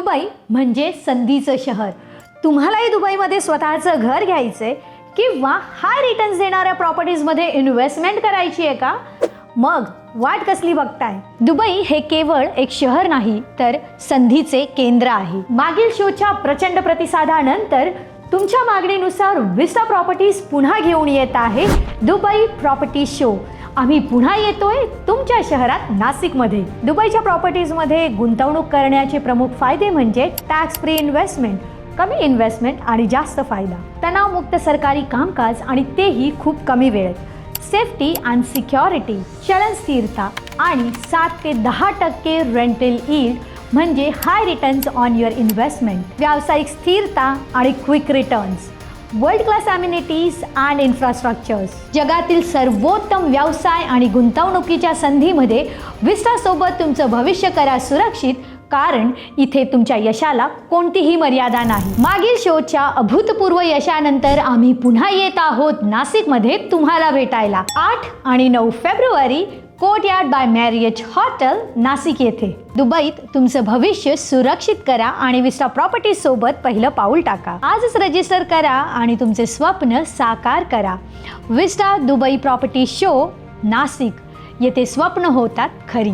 Dubai म्हणजे संधीचं शहर. तुम्हालाही दुबईमध्ये स्वतःचं घर घ्यायचंय किंवा हाय रिटर्न्स देणाऱ्या प्रॉपर्टीजमध्ये इन्व्हेस्टमेंट करायची आहे का? मग वाट कसली बघताय? दुबई हे केवळ एक शहर नाही तर संधीचे केंद्र आहे. मागील शोच्या प्रचंड प्रतिसादानंतर तुमच्या मागणीनुसार विस्टा प्रॉपर्टीज पुन्हा घेऊन येत आहे दुबई प्रॉपर्टी शो. आम्ही पुन्हा येतोय तुमच्या शहरात नाशिकमध्ये. दुबईच्या प्रॉपर्टीजमध्ये गुंतवणूक करण्याचे प्रमुख फायदे म्हणजे टॅक्स फ्री इन्व्हेस्टमेंट, कमी इन्व्हेस्टमेंट आणि जास्त फायदा, तणावमुक्त सरकारी कामकाज आणि तेही खूप कमी वेळेत, सेफ्टी अँड सिक्युरिटी, चलन स्थिरता आणि 7 ते 10% रेंटल यील्ड म्हणजे हाय रिटर्न्स ऑन युअर इन्व्हेस्टमेंट, व्यावसायिक स्थिरता आणि quick returns, world class amenities and infrastructures. जगातील सर्वोत्तम व्यवसाय आणि गुंतवणुकीच्या संधीमध्ये विस्टासोबत तुमचं भविष्य करा सुरक्षित, कारण इथे तुमच्या यशाला कोणतीही मर्यादा नाही. मागील शोच्या अभूतपूर्व यशानंतर आम्ही पुन्हा येत आहोत नाशिकमध्ये तुम्हाला भेटायला. 8 आणि 9 फेब्रुवारी courtyard by Marriott hotel Nashik येथे. दुबईत तुमचं भविष्य सुरक्षित करा आणि विस्टा प्रॉपर्टीज सोबत पहिलं पाऊल टाका. आजच रजिस्टर करा आणि तुमचे स्वप्न साकार करा. विस्टा दुबई प्रॉपर्टी शो नाशिक, येथे स्वप्न होतात खरी.